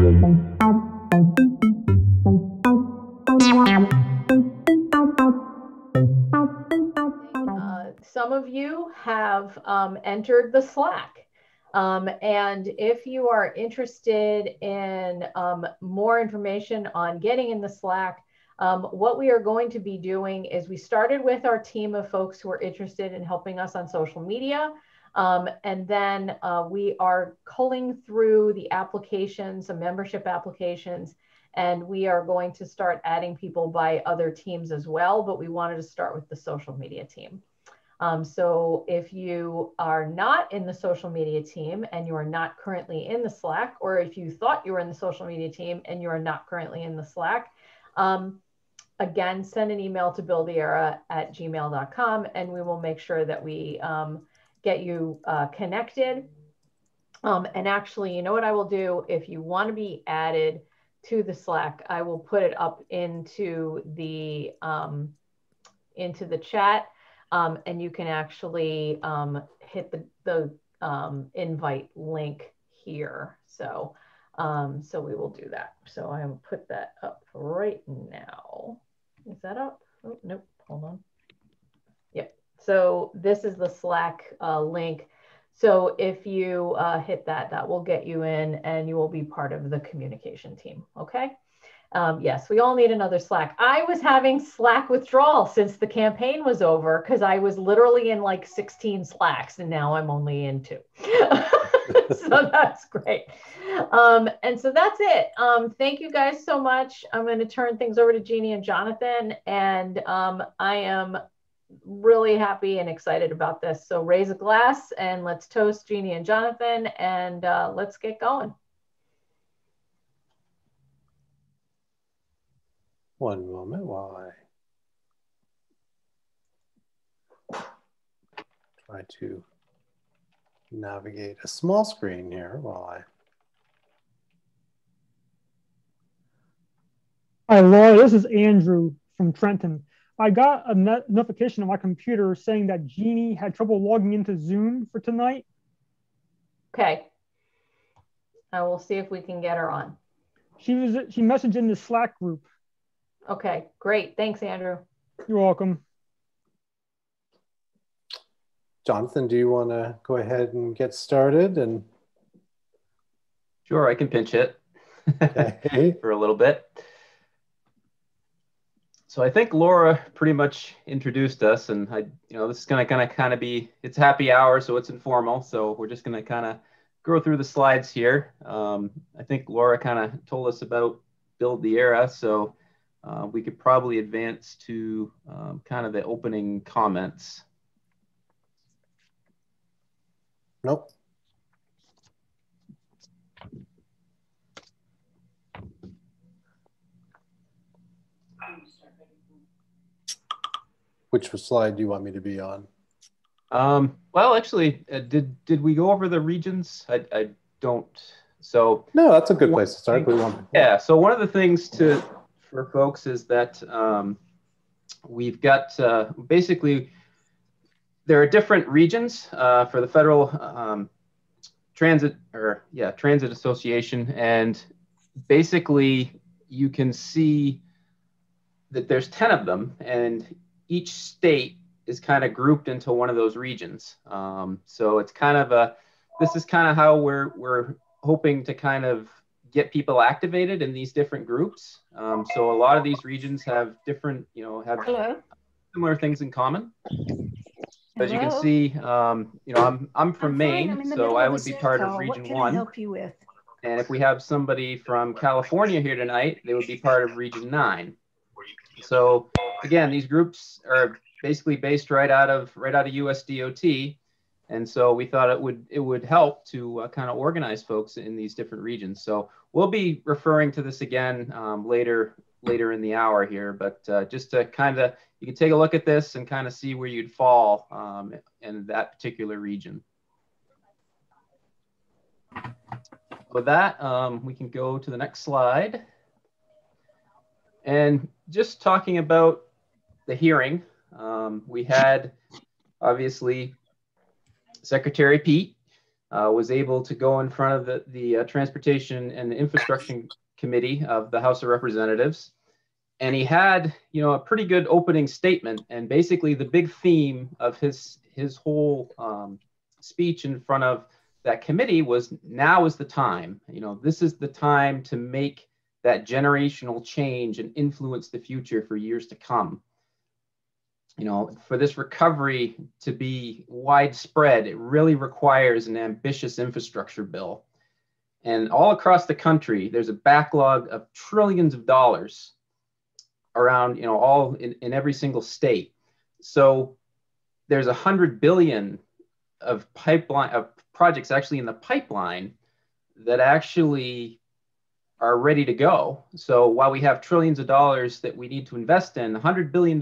Some of you have entered the Slack. And if you are interested in more information on getting in the Slack, what we are going to be doing is we started with our team of folks who are interested in helping us on social media. And then we are culling through the applications, the membership applications, and we are going to start adding people by other teams as well. But we wanted to start with the social media team. So if you are not in the social media team and you are not currently in the Slack, or if you thought you were in the social media team and you are not currently in the Slack, again, send an email to buildtheera@gmail.com and we will make sure that we get you connected. And actually, you know what I will do? If you want to be added to the Slack, I will put it up into the chat. And you can actually hit the invite link here. So, so we will do that. So I will put that up right now. Is that up? Oh, nope, hold on. Yep. So this is the Slack link. So if you hit that, that will get you in and you will be part of the communication team, okay? Yes, we all need another Slack. I was having Slack withdrawal since the campaign was over because I was literally in like 16 Slacks and now I'm only in 2. So that's great. And so that's it. Thank you guys so much. I'm going to turn things over to Jeannie and Jonathan, and I am really happy and excited about this. So raise a glass and let's toast Jeannie and Jonathan, and let's get going. One moment while I try to navigate a small screen here while I... Hi, Laura, this is Andrew from Trenton. I got a notification on my computer saying that Jeannie had trouble logging into Zoom for tonight. Okay. I will see if we can get her on. She messaged in the Slack group. Okay, great. Thanks, Andrew. You're welcome. Jonathan, do you want to go ahead and get started? And sure, I can pinch it okay. for a little bit. So I think Laura pretty much introduced us, and this is going to kind of be, it's happy hour, so it's informal. So we're just going to kind of go through the slides here. I think Laura kind of told us about Build the Era, so we could probably advance to kind of the opening comments. Nope. Which slide do you want me to be on? Well, actually, did we go over the regions? I don't. So no, that's a good place to start. Yeah. So one of the things for folks is that we've got basically there are different regions for the Federal Transit Association, and basically you can see that there's 10 of them, and each state is kind of grouped into one of those regions. So it's kind of this is kind of how we're hoping to kind of get people activated in these different groups. So a lot of these regions have different, have similar things in common. As you can see, I'm from Maine, so I would be part of Region 1. What can I help you with? And if we have somebody from California here tonight, they would be part of Region 9. So again, these groups are basically based right out of US DOT. And so we thought it would help to kind of organize folks in these different regions. So we'll be referring to this again later in the hour here, but just to kind of, you can take a look at this and kind of see where you'd fall in that particular region. With that, we can go to the next slide. And just talking about the hearing, we had obviously Secretary Pete was able to go in front of the Transportation and Infrastructure Committee of the House of Representatives. And he had, a pretty good opening statement. And basically the big theme of his whole speech in front of that committee was, now is the time. This is the time to make that generational change and influence the future for years to come. For this recovery to be widespread, it really requires an ambitious infrastructure bill. And all across the country, there's a backlog of trillions of dollars around, all in every single state. So there's 100 billion of projects actually in the pipeline that actually are ready to go. So while we have trillions of dollars that we need to invest in, $100 billion,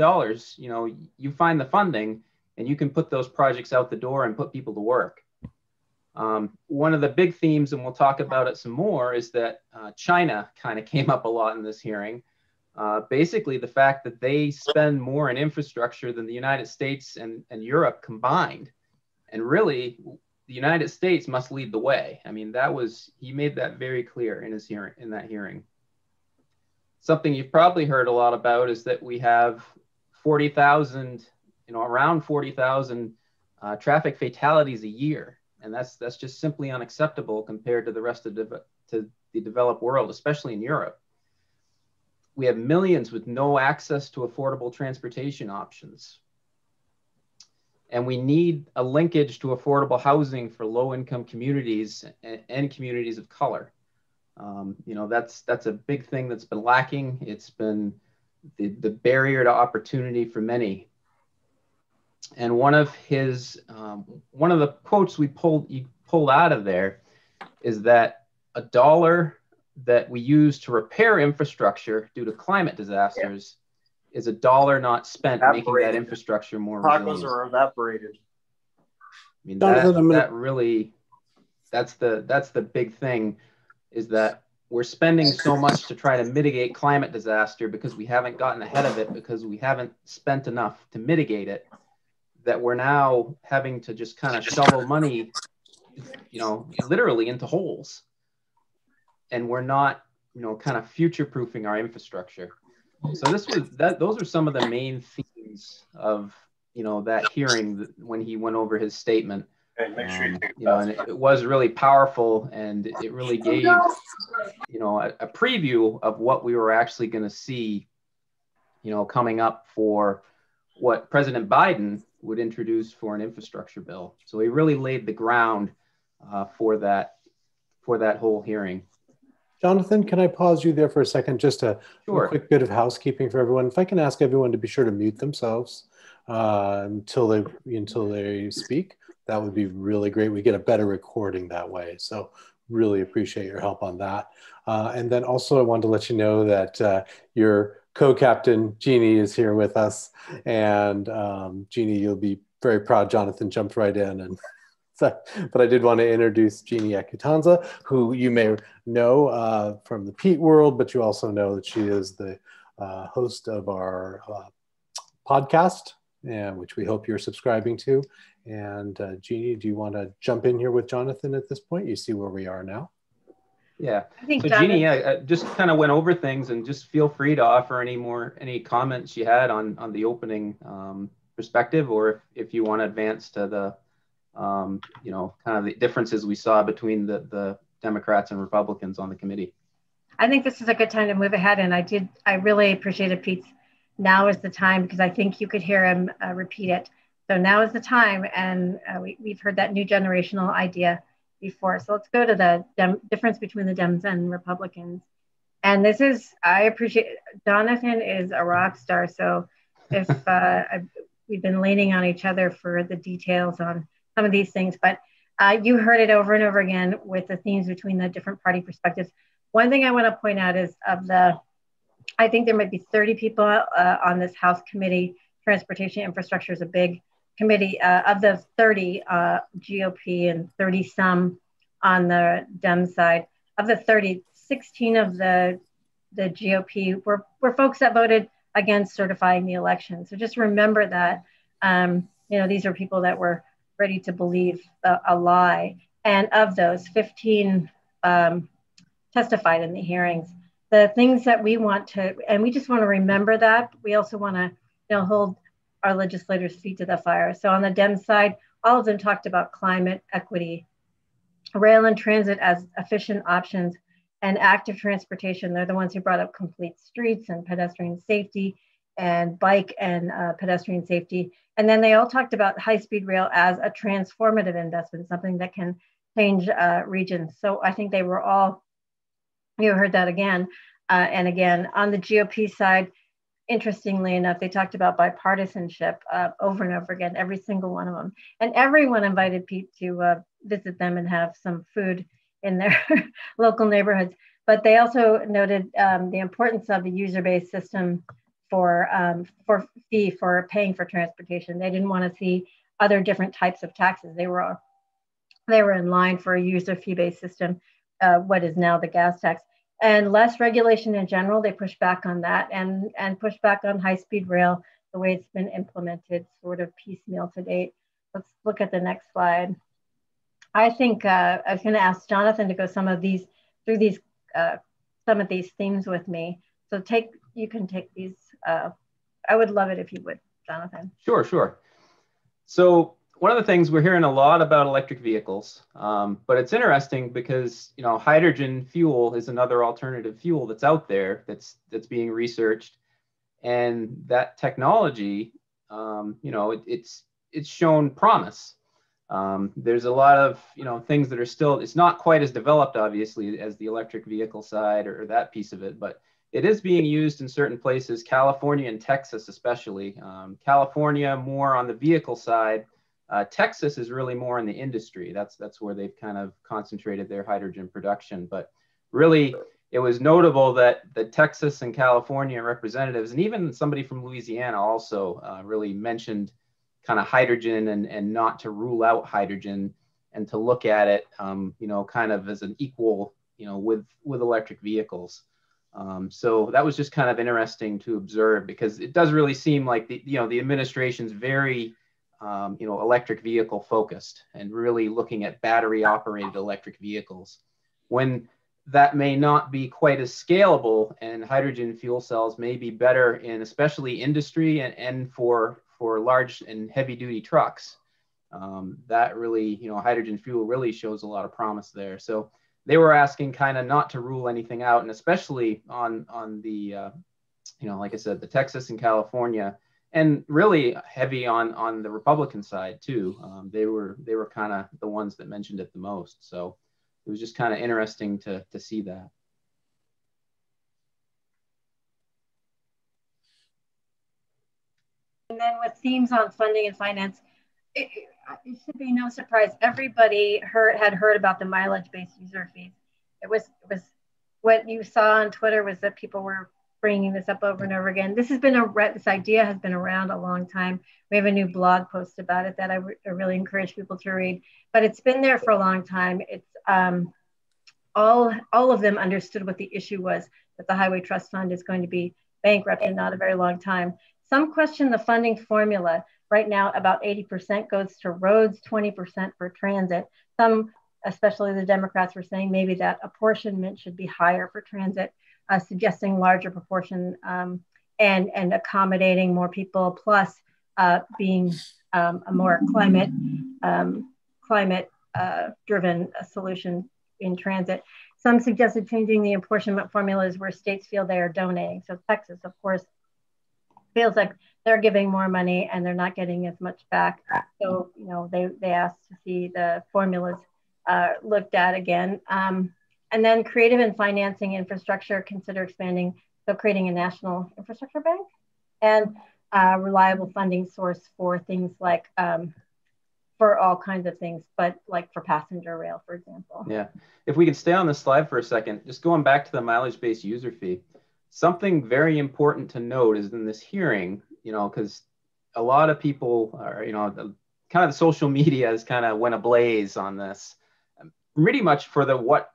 you find the funding and you can put those projects out the door and put people to work. One of the big themes, and we'll talk about it some more, is that China kind of came up a lot in this hearing. Basically, the fact that they spend more in infrastructure than the United States and Europe combined. And really, the United States must lead the way. I mean, he made that very clear in that hearing. Something you've probably heard a lot about is that we have 40,000, around 40,000 traffic fatalities a year. And that's just simply unacceptable compared to the rest of the developed world, especially in Europe. We have millions with no access to affordable transportation options. And we need a linkage to affordable housing for low-income communities and communities of color. That's a big thing that's been lacking. It's been the barrier to opportunity for many. And one of the quotes he pulled out of there is that $1 that we use to repair infrastructure due to climate disasters is $1 not spent making that infrastructure more resilient. Are evaporated. I mean, that's the big thing, is that we're spending so much to try to mitigate climate disaster because we haven't gotten ahead of it, because we haven't spent enough to mitigate it, that we're now having to just kind of shovel money, literally into holes. And we're not, kind of future-proofing our infrastructure. So those are some of the main themes of, that hearing when he went over his statement. Okay, make sure and it was really powerful, and it really gave, a preview of what we were actually going to see, coming up for what President Biden would introduce for an infrastructure bill. So he really laid the ground for that whole hearing. Jonathan, can I pause you there for a second? Just a quick bit of housekeeping for everyone. If I can ask everyone to be sure to mute themselves until they speak, that would be really great. We get a better recording that way. So really appreciate your help on that. And then also I wanted to let you know that your co-captain, Jeannie, is here with us. And Jeannie, you'll be very proud Jonathan jumped right in. And but I did want to introduce Jeannie Akutanza, who you may know from the Pete world, but you also know that she is the host of our podcast, which we hope you're subscribing to. And Jeannie, do you want to jump in here with Jonathan at this point? You see where we are now. Yeah. So Jeannie, just kind of went over things, and just feel free to offer any comments you had on the opening perspective, or if you want to advance to the kind of the differences we saw between the Democrats and Republicans on the committee. I think this is a good time to move ahead, and I really appreciated Pete's "now is the time," because I think you could hear him repeat it. So now is the time, and we've heard that new generational idea before. So let's go to the difference between the Dems and Republicans. And I appreciate, Jonathan is a rock star. So if we've been leaning on each other for the details on some of these things, but you heard it over and over again with the themes between the different party perspectives. One thing I want to point out is I think there might be 30 people on this House committee. Transportation infrastructure is a big committee. Of the 30 GOP and 30 some on the Dem side, of the 30, 16 of the GOP were folks that voted against certifying the election. So just remember that, these are people that were ready to believe a lie. And of those, 15 testified in the hearings. The things that we want to, and we just want to remember that. We also want to, hold our legislators' feet to the fire. So on the Dem side, all of them talked about climate equity, rail and transit as efficient options, and active transportation. They're the ones who brought up complete streets and pedestrian safety and bike and pedestrian safety. And then they all talked about high-speed rail as a transformative investment, something that can change regions. So I think they were all, you heard that again and again. On the GOP side, interestingly enough, they talked about bipartisanship over and over again, every single one of them. And everyone invited Pete to visit them and have some food in their local neighborhoods. But they also noted the importance of a user-based system for paying for transportation. They didn't want to see other different types of taxes. They were in line for a user fee-based system, what is now the gas tax. And less regulation in general, they pushed back on that and pushed back on high-speed rail, the way it's been implemented, sort of piecemeal to date. Let's look at the next slide. I think I was going to ask Jonathan to go through some of these themes with me. So you can take these. I would love it if you would, Jonathan. Sure. So one of the things we're hearing a lot about electric vehicles, but it's interesting because hydrogen fuel is another alternative fuel that's out there that's being researched, and that technology, it's shown promise. There's a lot of things that are still, it's not quite as developed obviously as the electric vehicle side or that piece of it, but it is being used in certain places, California and Texas especially. California more on the vehicle side. Texas is really more in the industry. That's where they've kind of concentrated their hydrogen production. But really, it was notable that the Texas and California representatives, and even somebody from Louisiana also really mentioned kind of hydrogen and not to rule out hydrogen and to look at it, kind of as an equal, with electric vehicles. So that was just kind of interesting to observe, because it does really seem like the administration's very electric vehicle focused and really looking at battery operated electric vehicles, when that may not be quite as scalable, and hydrogen fuel cells may be better in especially industry and for large and heavy duty trucks. That really, hydrogen fuel really shows a lot of promise there. So they were asking kind of not to rule anything out, and especially on the, like I said, the Texas and California, and really heavy on the Republican side too. They were kind of the ones that mentioned it the most. So it was just kind of interesting to see that. And then with themes on funding and finance, it should be no surprise. Everybody had heard about the mileage-based user fees. It was what you saw on Twitter was that people were bringing this up over and over again. This idea has been around a long time. We have a new blog post about it that I really encourage people to read. But it's been there for a long time. It's all of them understood what the issue was, that the Highway Trust Fund is going to be bankrupt in not a very long time. Some question the funding formula. Right now, about 80% goes to roads, 20% for transit. Some, especially the Democrats, were saying maybe that apportionment should be higher for transit, suggesting larger proportion and accommodating more people, plus being a more climate-driven solution in transit. Some suggested changing the apportionment formulas where states feel they are donating. So Texas, of course, feels like they're giving more money and they're not getting as much back. So, they asked to see the formulas looked at again. And then creative and financing infrastructure, consider expanding, so creating a national infrastructure bank and reliable funding source for things like, for all kinds of things, but like for passenger rail, for example. Yeah, if we could stay on this slide for a second, just going back to the mileage-based user fee, something very important to note is in this hearing, because a lot of people are, kind of the social media has kind of went ablaze on this. Pretty much for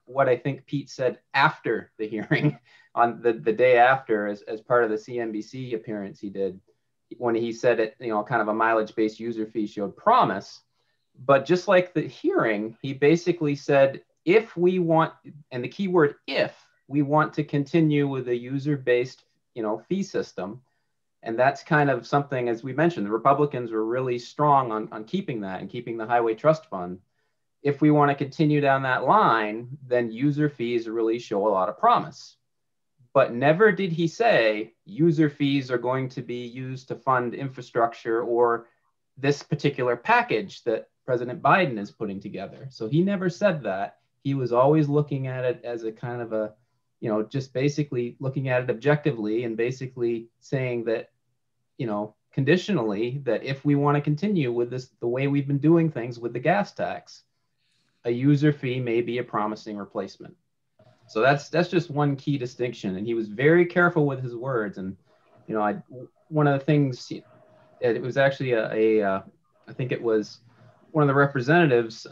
what I think Pete said after the hearing, on the day after, as part of the CNBC appearance he did, when he said it, kind of a mileage-based user fee showed promise. But just like the hearing, he basically said, if we want, and the key word, if we want to continue with a user-based, fee system, and that's kind of something, as we mentioned, the Republicans were really strong on keeping that and keeping the Highway Trust Fund. If we want to continue down that line, then user fees really show a lot of promise. But never did he say user fees are going to be used to fund infrastructure or this particular package that President Biden is putting together. So he never said that. He was always looking at it as a kind of a, just basically looking at it objectively and basically saying that, conditionally, that if we want to continue with this, the way we've been doing things with the gas tax, a user fee may be a promising replacement. So that's just one key distinction. And he was very careful with his words. And, one of the things, it was actually I think it was one of the representatives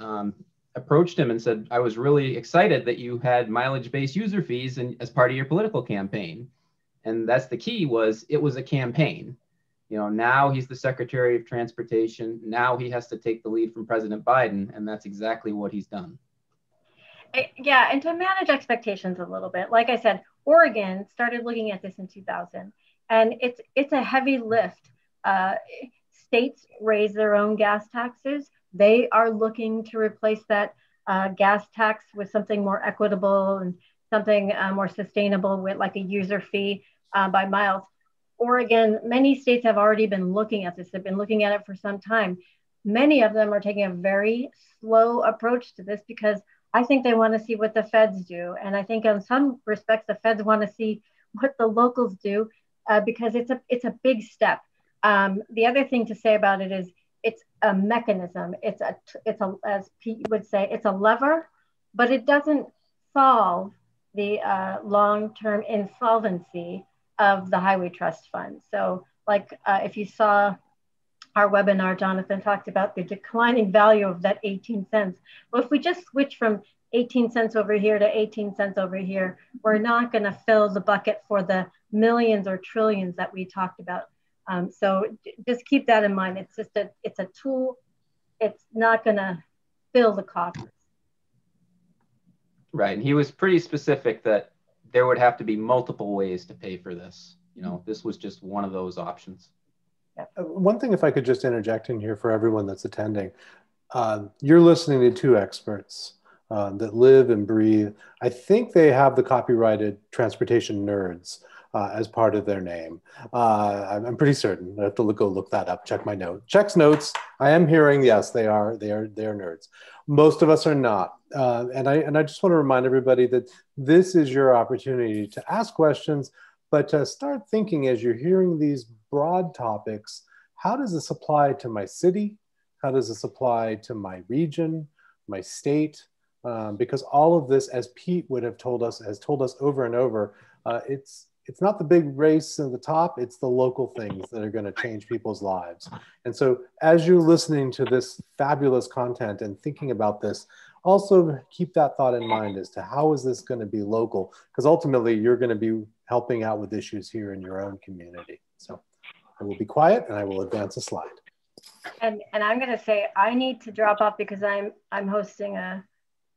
approached him and said, I was really excited that you had mileage-based user fees as part of your political campaign. And that's the key, was it was a campaign. Now he's the Secretary of Transportation. Now he has to take the lead from President Biden, and that's exactly what he's done. Yeah, and to manage expectations a little bit, like I said, Oregon started looking at this in 2000, and it's a heavy lift. States raise their own gas taxes. They are looking to replace that gas tax with something more equitable and something more sustainable, with like a user fee by miles. Oregon, many states have already been looking at this. They've been looking at it for some time. Many of them are taking a very slow approach to this because I think they want to see what the feds do. And I think in some respects, the feds want to see what the locals do because it's a big step. The other thing to say about it is it's a mechanism. It's a, as Pete would say, it's a lever, but it doesn't solve the long-term insolvency of the Highway Trust Fund. So like if you saw our webinar, Jonathan talked about the declining value of that 18 cents. Well, if we just switch from 18 cents over here to 18 cents over here, we're not gonna fill the bucket for the millions or trillions that we talked about. So just keep that in mind. It's just it's a tool. It's not gonna fill the coffers. Right, and he was pretty specific that there would have to be multiple ways to pay for this. This was just one of those options. One thing, if I could just interject in here for everyone that's attending, you're listening to two experts that live and breathe. I think they have the copyrighted transportation nerds as part of their name. I'm pretty certain. I have to go look that up. Check my note. Check's notes. I am hearing, yes, they are nerds. Most of us are not. And I just want to remind everybody that this is your opportunity to ask questions, but to start thinking as you're hearing these broad topics, how does this apply to my city? How does this apply to my region, my state? Because all of this, as Pete would have told us, has told us over and over, it's not the big race at the top, it's the local things that are going to change people's lives. And so as you're listening to this fabulous content and thinking about this, also keep that thought in mind as to how is this going to be local? Because ultimately you're going to be helping out with issues here in your own community. So I will be quiet and I will advance a slide. And I'm going to say I need to drop off because I'm hosting a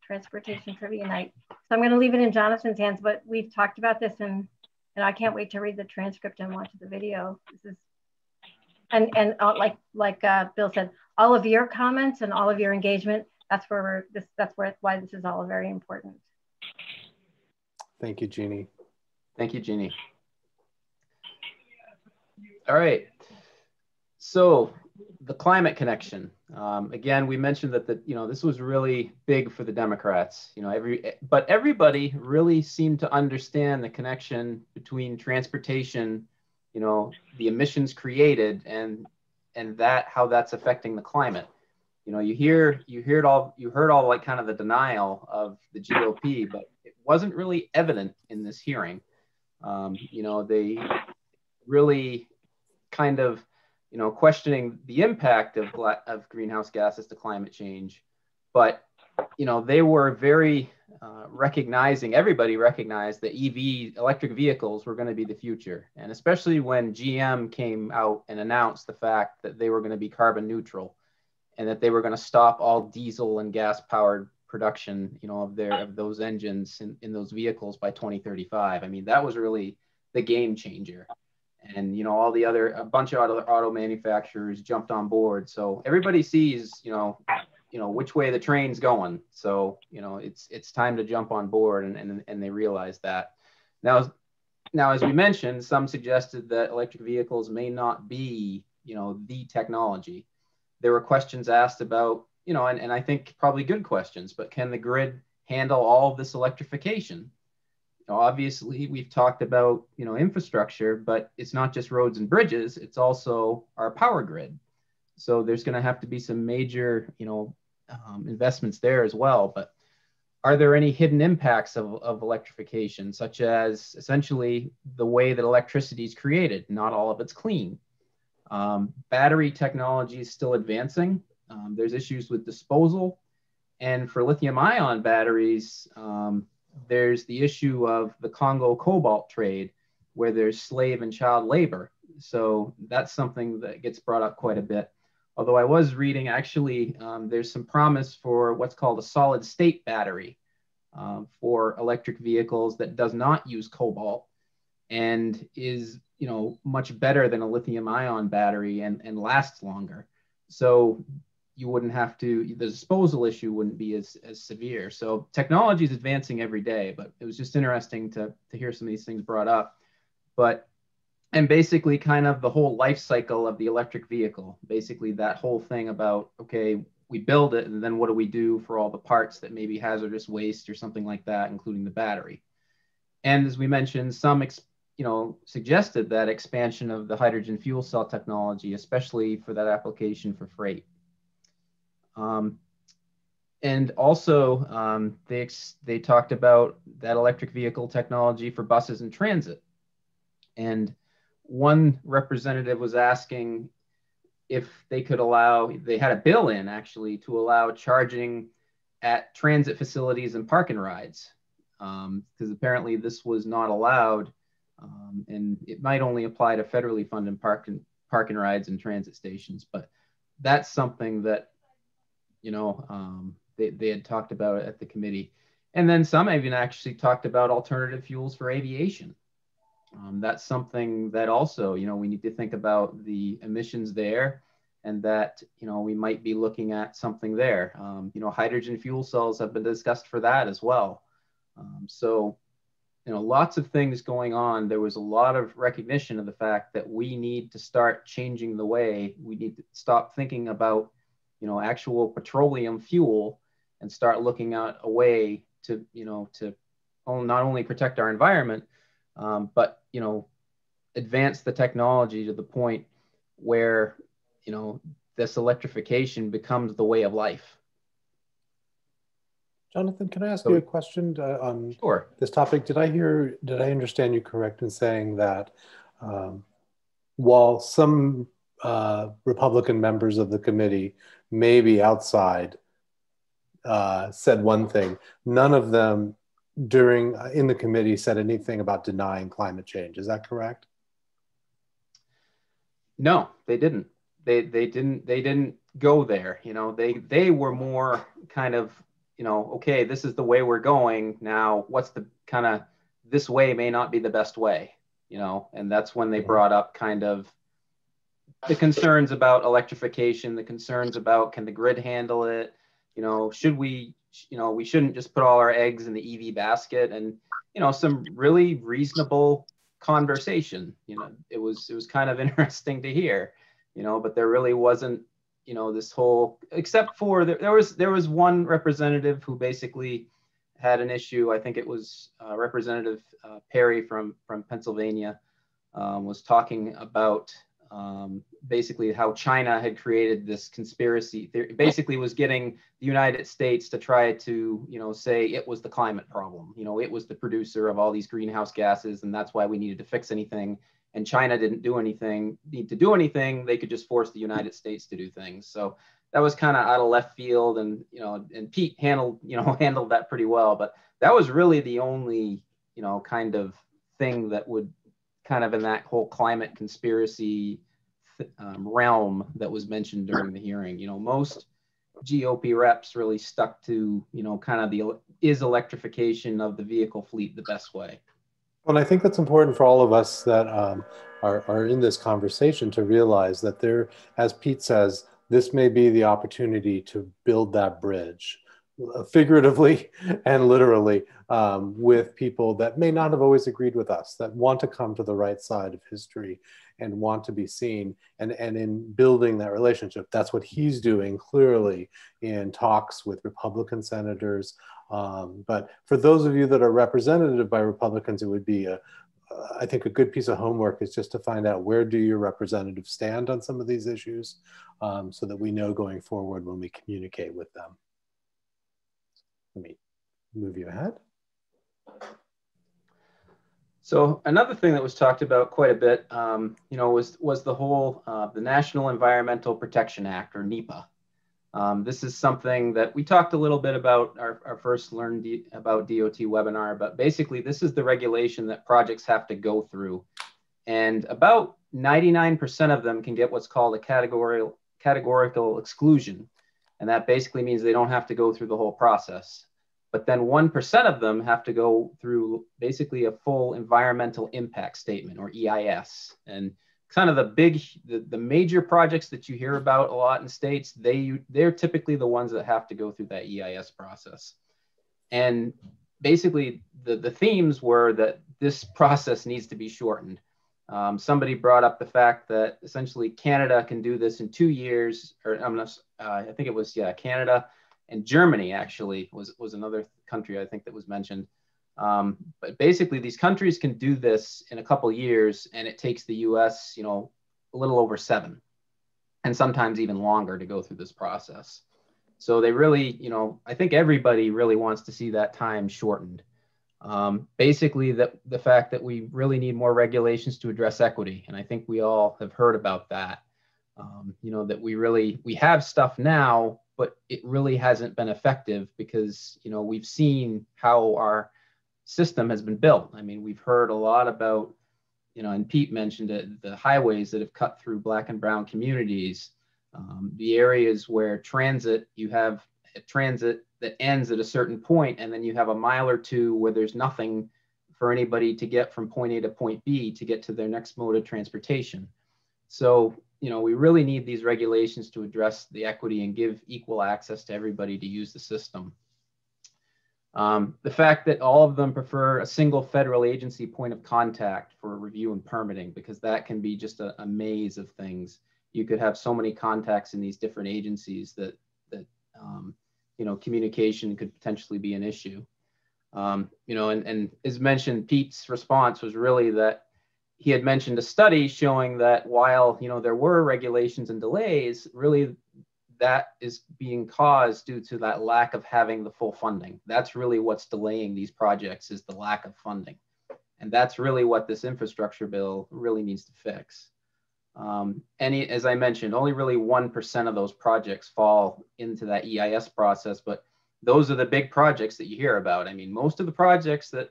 transportation trivia night. So I'm going to leave it in Jonathan's hands, but we've talked about this and I can't wait to read the transcript and watch the video. This is, and like Bill said, all of your comments and all of your engagement, that's why this is all very important. Thank you, Jeannie. Thank you, Jeannie. All right. So the climate connection. Again, we mentioned that this was really big for the Democrats. But everybody really seemed to understand the connection between transportation, the emissions created, and how that's affecting the climate. You heard all like kind of the denial of the GOP, but it wasn't really evident in this hearing. They really kind of questioning the impact of greenhouse gases to climate change, but they were very everybody recognized that electric vehicles were going to be the future, and especially when GM came out and announced the fact that they were going to be carbon neutral. and that they were going to stop all diesel and gas powered production, of those engines in those vehicles by 2035. I mean, that was really the game changer. And, a bunch of auto manufacturers jumped on board. So everybody sees, which way the train's going. So, it's time to jump on board, and they realize that. Now, as we mentioned, some suggested that electric vehicles may not be, the technology. There were questions asked about, and I think probably good questions, but can the grid handle all of this electrification? Obviously, we've talked about, infrastructure, but it's not just roads and bridges, it's also our power grid. So there's going to have to be some major, investments there as well. But are there any hidden impacts of electrification, such as essentially the way that electricity is created? Not all of it's clean. Battery technology is still advancing. There's issues with disposal. And for lithium-ion batteries, there's the issue of the Congo cobalt trade, where there's slave and child labor. So that's something that gets brought up quite a bit. Although I was reading, actually, there's some promise for what's called a solid state battery for electric vehicles that does not use cobalt and is, much better than a lithium-ion battery and lasts longer. So you wouldn't have to, the disposal issue wouldn't be as severe. So technology is advancing every day, but it was just interesting to hear some of these things brought up. And basically kind of the whole life cycle of the electric vehicle, basically that whole thing about, okay, we build it, and then what do we do for all the parts that may be hazardous waste or something like that, including the battery. And as we mentioned, some suggested that expansion of the hydrogen fuel cell technology, especially for that application for freight. And also, they talked about that electric vehicle technology for buses and transit. And one representative was asking if they could they had a bill in actually to allow charging at transit facilities and park and rides, because apparently this was not allowed, and it might only apply to federally funded park and rides and transit stations. But that's something that they had talked about at the committee. And then some even actually talked about alternative fuels for aviation. That's something that also, we need to think about the emissions there, and that, we might be looking at something there. Hydrogen fuel cells have been discussed for that as well. So, lots of things going on. There was a lot of recognition of the fact that we need to start changing the way. We need to stop thinking about, actual petroleum fuel and start looking at a way to, to not only protect our environment, but, advance the technology to the point where, this electrification becomes the way of life. Jonathan, can I ask you a question on Sure. This topic? Did I understand you correct in saying that while some Republican members of the committee, maybe outside, said one thing, none of them in the committee said anything about denying climate change? Is that correct? No, they didn't. They didn't go there. They were more kind of, okay, this is the way we're going. Now, what's the kind of, this way may not be the best way, and that's when they brought up kind of the concerns about electrification, the concerns about, can the grid handle it? Should we, we shouldn't just put all our eggs in the EV basket, and, some really reasonable conversation. It was kind of interesting to hear, but there really wasn't, this whole, except for there was one representative who basically had an issue. I think it was Representative Perry from Pennsylvania, was talking about basically how China had created this conspiracy theory, basically was getting the United States to try to, say it was the climate problem. It was the producer of all these greenhouse gases, and that's why we needed to fix anything. And China didn't need to do anything. They could just force the United States to do things. So that was kind of out of left field, and and Pete handled that pretty well. But that was really the only kind of thing that would kind of in that whole climate conspiracy realm that was mentioned during the hearing. You know, most GOP reps really stuck to, you know, kind of is electrification of the vehicle fleet the best way? Well, and I think that's important for all of us that are in this conversation to realize that there, as Pete says, this may be the opportunity to build that bridge, figuratively and literally, with people that may not have always agreed with us, that want to come to the right side of history and want to be seen. And in building that relationship, that's what he's doing clearly in talks with Republican senators. But for those of you that are represented by Republicans, it would be, I think, a good piece of homework is just to find out where do your representatives stand on some of these issues, so that we know going forward when we communicate with them. Let me move you ahead. So another thing that was talked about quite a bit, you know, was the whole the National Environmental Protection Act, or NEPA. This is something that we talked a little bit about our first Learn about DOT webinar, but basically this is the regulation that projects have to go through. And about 99% of them can get what's called a categorical exclusion. And that basically means they don't have to go through the whole process. But then 1% of them have to go through basically a full environmental impact statement, or EIS. And kind of the major projects that you hear about a lot in states, they're typically the ones that have to go through that EIS process. And basically the themes were that this process needs to be shortened. Somebody brought up the fact that essentially Canada can do this in 2 years, or I think it was, yeah, Canada, and Germany actually was another country I think that was mentioned. But basically these countries can do this in a couple years, and it takes the US, you know, a little over 7, and sometimes even longer to go through this process. So they really, you know, I think everybody really wants to see that time shortened. Basically the fact that we really need more regulations to address equity. And I think we all have heard about that. You know, that we have stuff now, but it really hasn't been effective because, you know, we've seen how our system has been built. I mean, we've heard a lot about, you know, and Pete mentioned it, the highways that have cut through Black and brown communities, the areas where you have a transit that ends at a certain point, and then you have a mile or two where there's nothing for anybody to get from point A to point B to get to their next mode of transportation. So, you know, we really need these regulations to address the equity and give equal access to everybody to use the system. The fact that all of them prefer a single federal agency point of contact for review and permitting, because that can be just a maze of things. You could have so many contacts in these different agencies that you know, communication could potentially be an issue. You know, and as mentioned, Pete's response was really that he had mentioned a study showing that while, you know, there were regulations and delays, really that is being caused due to that lack of having the full funding. That's really what's delaying these projects, is the lack of funding. And that's really what this infrastructure bill really needs to fix. As I mentioned, only really 1% of those projects fall into that EIS process, but those are the big projects that you hear about. I mean, most of the projects that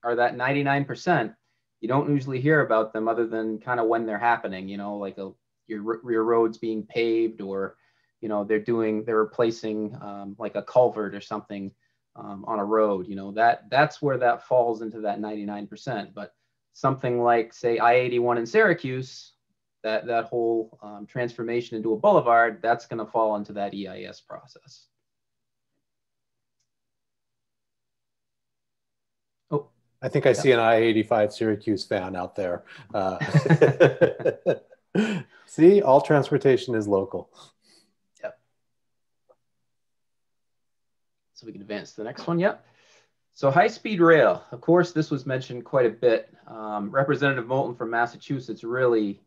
are that 99%, you don't usually hear about them other than kind of when they're happening, you know, like your roads being paved, or, you know, they're replacing like a culvert or something on a road, you know, that's where that falls into that 99%. But something like, say, I-81 in Syracuse, that whole transformation into a boulevard, that's going to fall into that EIS process. Oh, I think I see an I-85 Syracuse fan out there. See, all transportation is local. Yep. So we can advance to the next one. Yep. So high-speed rail, of course, this was mentioned quite a bit. Representative Moulton from Massachusetts really,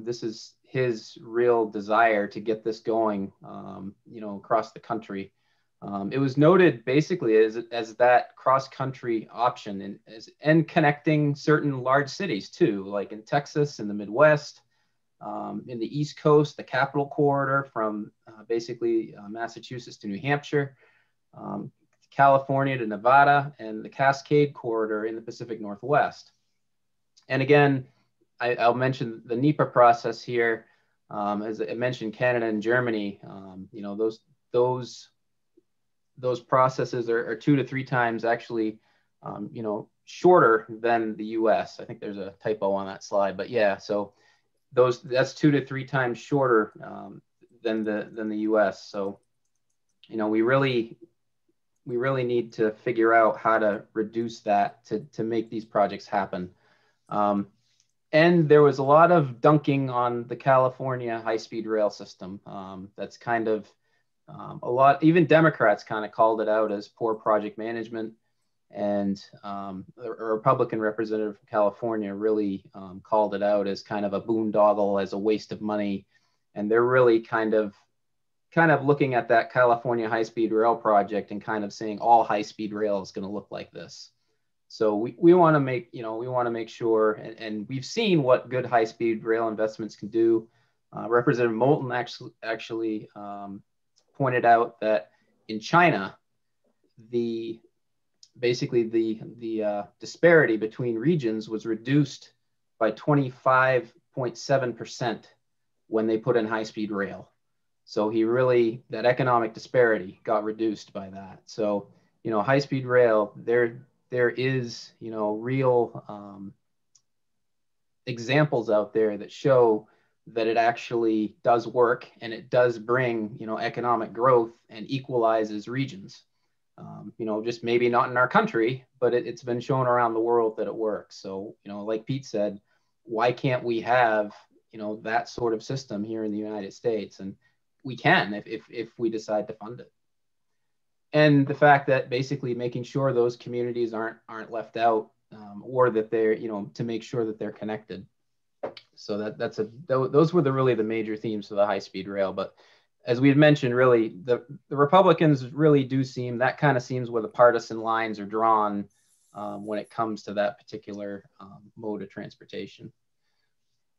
this is his real desire to get this going, you know, across the country. It was noted basically as that cross-country option and connecting certain large cities too, like in Texas, in the Midwest, in the East Coast, the Capital Corridor from basically Massachusetts to New Hampshire, California to Nevada, and the Cascade Corridor in the Pacific Northwest. And again, I'll mention the NEPA process here. As I mentioned, Canada and Germany, you know, those processes are 2 to 3 times actually, you know, shorter than the U.S. I think there's a typo on that slide, but yeah, so that's 2 to 3 times shorter than the U.S. So, you know, we really need to figure out how to reduce that to make these projects happen. And there was a lot of dunking on the California high-speed rail system. That's kind of a lot, even Democrats kind of called it out as poor project management. And a Republican representative from California really called it out as kind of a boondoggle, as a waste of money. And they're really kind of looking at that California high-speed rail project and kind of saying all high-speed rail is going to look like this. So we want to make, you know, we want to make sure, and we've seen what good high-speed rail investments can do. Representative Moulton actually pointed out that in China, basically the disparity between regions was reduced by 25.7% when they put in high-speed rail. So that economic disparity got reduced by that. So, you know, high-speed rail, there is, you know, real examples out there that show that it actually does work, and it does bring, you know, economic growth and equalizes regions. You know, just maybe not in our country, but it's been shown around the world that it works. So, you know, like Pete said, why can't we have, you know, that sort of system here in the United States? And we can if we decide to fund it. And the fact that basically making sure those communities aren't left out, or that they're, you know, to make sure that they're connected. So those were really the major themes for the high-speed rail. But as we had mentioned, really the Republicans really do seem, that kind of seems where the partisan lines are drawn when it comes to that particular mode of transportation.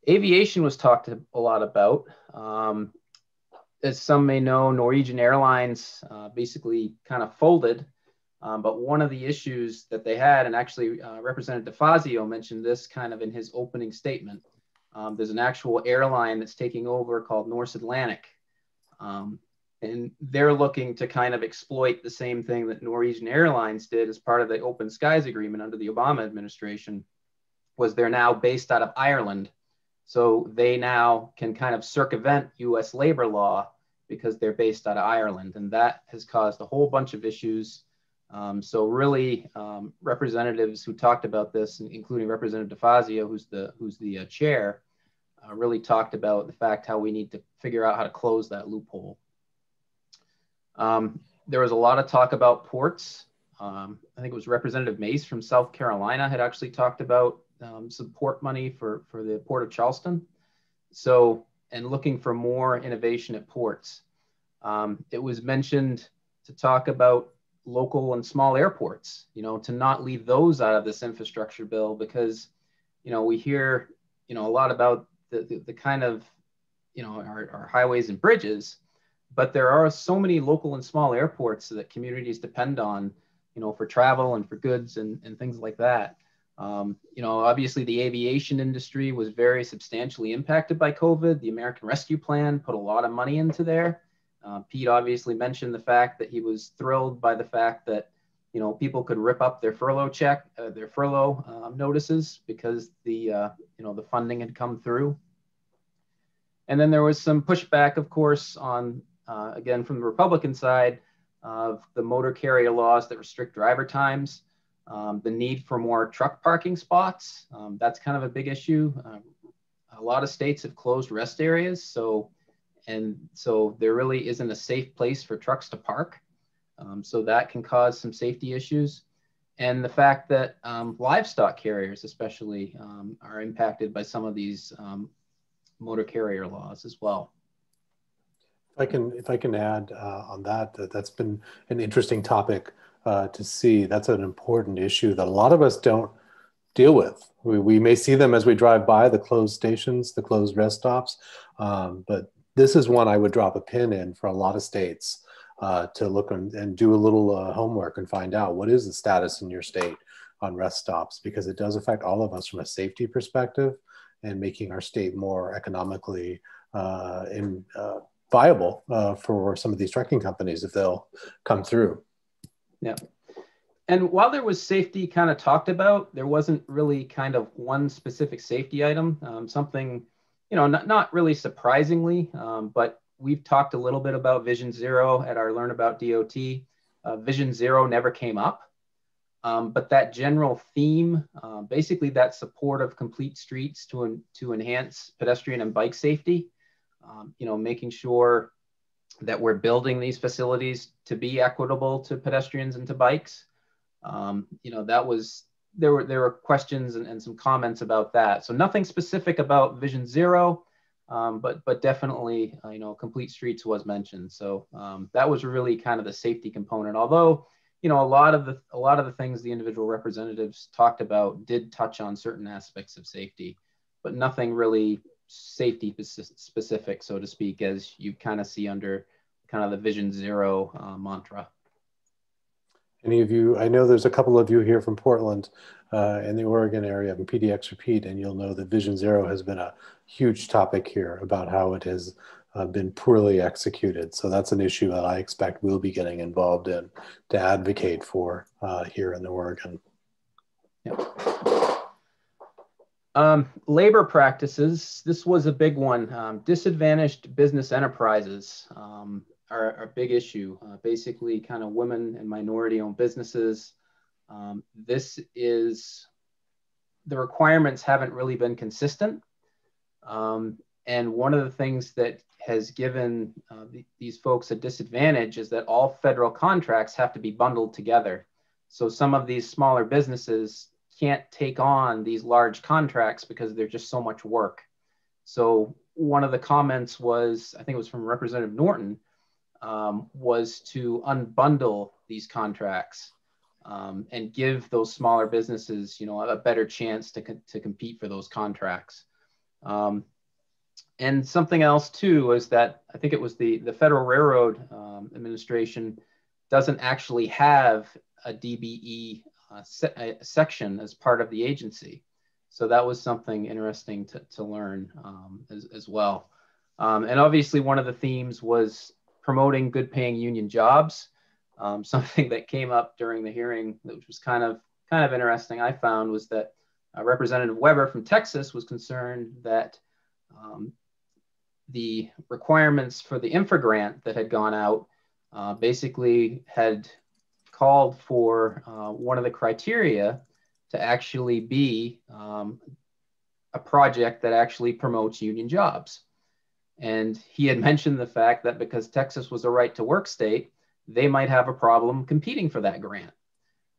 Aviation was talked a lot about. As some may know, Norwegian Airlines basically kind of folded. But one of the issues that they had, and actually Representative DeFazio mentioned this kind of in his opening statement, there's an actual airline that's taking over called Norse Atlantic. And they're looking to kind of exploit the same thing that Norwegian Airlines did as part of the Open Skies Agreement under the Obama administration, was they're now based out of Ireland. So they now can kind of circumvent US labor law because they're based out of Ireland. And that has caused a whole bunch of issues. So really, representatives who talked about this, including Representative DeFazio, who's the chair, really talked about the fact how we need to figure out how to close that loophole. There was a lot of talk about ports. I think it was Representative Mace from South Carolina had actually talked about some port money for the Port of Charleston. So, and looking for more innovation at ports. It was mentioned to talk about local and small airports, you know, to not leave those out of this infrastructure bill, because, you know, we hear, you know, a lot about the kind of, you know, our highways and bridges, but there are so many local and small airports that communities depend on, you know, for travel and for goods and things like that. You know, obviously the aviation industry was very substantially impacted by COVID. The American Rescue Plan put a lot of money into there. Pete obviously mentioned the fact that he was thrilled by the fact that, you know, people could rip up their furlough notices because the funding had come through. And then there was some pushback, of course, on, again, from the Republican side of the motor carrier laws that restrict driver times, the need for more truck parking spots. That's kind of a big issue. A lot of states have closed rest areas. So there really isn't a safe place for trucks to park. So that can cause some safety issues. And the fact that livestock carriers especially are impacted by some of these motor carrier laws as well. If I can add on that's been an interesting topic to see. That's an important issue that a lot of us don't deal with. We may see them as we drive by, the closed stations, the closed rest stops, but this is one I would drop a pin in for a lot of states to look and do a little homework and find out what is the status in your state on rest stops, because it does affect all of us from a safety perspective and making our state more economically viable for some of these trucking companies if they'll come through. Yeah. And while there was safety kind of talked about, there wasn't really kind of one specific safety item, something, you know, not really surprisingly, but we've talked a little bit about Vision Zero at our Learn About DOT. Vision Zero never came up, but that general theme, basically that support of complete streets to enhance pedestrian and bike safety, you know, making sure that we're building these facilities to be equitable to pedestrians and to bikes. You know, that was, there were questions and some comments about that. So nothing specific about Vision Zero, but definitely, you know, complete streets was mentioned. So that was really kind of the safety component. Although, you know, a lot of the things the individual representatives talked about did touch on certain aspects of safety, but nothing really safety specific, so to speak, as you kind of see under kind of the Vision Zero mantra. Any of you, I know there's a couple of you here from Portland in the Oregon area of PDX Repeat, and you'll know that Vision Zero has been a huge topic here about how it has been poorly executed. So that's an issue that I expect we'll be getting involved in to advocate for here in Oregon. Yeah. Labor practices, this was a big one. Disadvantaged business enterprises are a big issue. Basically kind of women and minority owned businesses. This is, the requirements haven't really been consistent. And one of the things that has given these folks a disadvantage is that all federal contracts have to be bundled together. So some of these smaller businesses can't take on these large contracts because they're just so much work. So one of the comments was, I think it was from Representative Norton, was to unbundle these contracts and give those smaller businesses, you know, a better chance to compete for those contracts. And something else too is that I think it was the Federal Railroad Administration doesn't actually have a DBE section as part of the agency. So that was something interesting to learn as well. And obviously one of the themes was promoting good paying union jobs. Something that came up during the hearing, which was kind of interesting, I found, was that Representative Weber from Texas was concerned that the requirements for the infra grant that had gone out basically had called for one of the criteria to actually be a project that actually promotes union jobs. And he had mentioned the fact that because Texas was a right to work state, they might have a problem competing for that grant.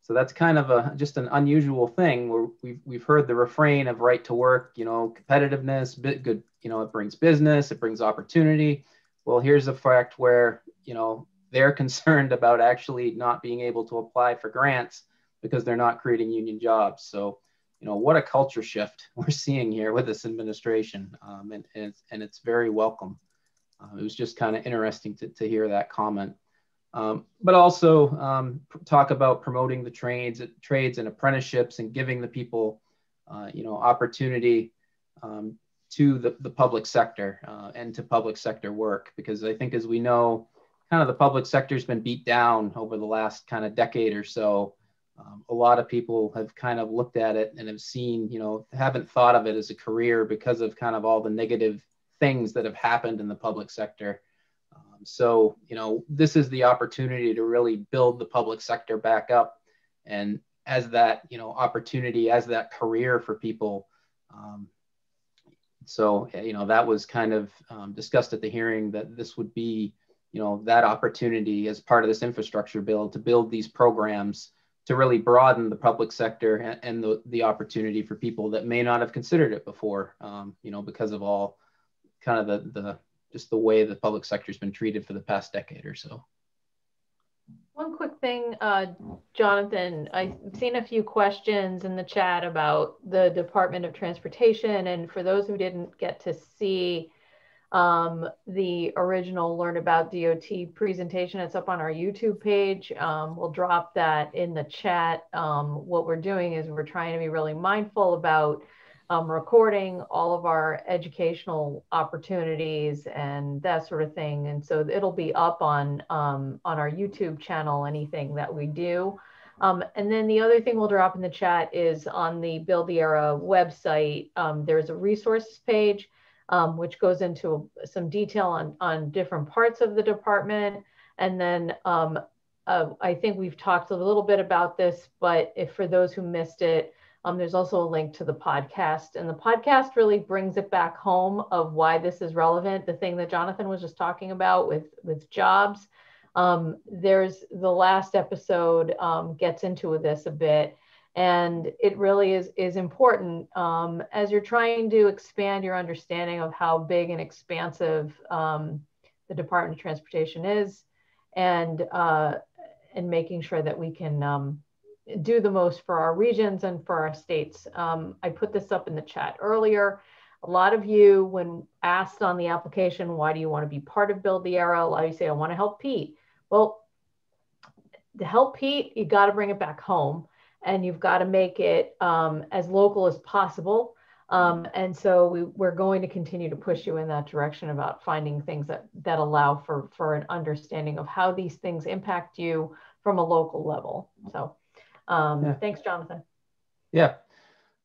So that's kind of just an unusual thing where we've heard the refrain of right to work, you know, competitiveness, good, you know, it brings business, it brings opportunity. Well, here's a fact where, you know, they're concerned about actually not being able to apply for grants because they're not creating union jobs. So, you know, what a culture shift we're seeing here with this administration, and it's very welcome. It was just kind of interesting to hear that comment. But also talk about promoting the trades and apprenticeships and giving the people, you know, opportunity to the public sector and to public sector work. Because I think, as we know, kind of the public sector has been beat down over the last kind of decade or so. A lot of people have kind of looked at it and have seen, you know, haven't thought of it as a career because of kind of all the negative things that have happened in the public sector. So, you know, this is the opportunity to really build the public sector back up. And as that, you know, opportunity, as that career for people. So, you know, that was kind of discussed at the hearing, that this would be, you know, that opportunity as part of this infrastructure bill to build these programs to really broaden the public sector and the opportunity for people that may not have considered it before, you know, because of all kind of just the way the public sector has been treated for the past decade or so. One quick thing, Jonathan, I've seen a few questions in the chat about the Department of Transportation. And for those who didn't get to see the original Learn About DOT presentation, it's up on our YouTube page. We'll drop that in the chat. What we're doing is we're trying to be really mindful about recording all of our educational opportunities and that sort of thing. And so it'll be up on our YouTube channel, anything that we do. And then the other thing we'll drop in the chat is on the Build the Era website, there's a resources page, which goes into some detail on different parts of the department. And then I think we've talked a little bit about this, but if for those who missed it, there's also a link to the podcast. And the podcast really brings it back home of why this is relevant. The thing that Jonathan was just talking about with jobs. There's the last episode gets into this a bit, and it really is important as you're trying to expand your understanding of how big and expansive the Department of Transportation is, and making sure that we can do the most for our regions and for our states. I put this up in the chat earlier. A lot of you, when asked on the application, why do you want to be part of Build the Era? A lot of you say, I want to help Pete. Well, to help Pete, you got to bring it back home, and you've got to make it as local as possible. And so we're going to continue to push you in that direction about finding things that allow for an understanding of how these things impact you from a local level. So thanks, Jonathan. Yeah.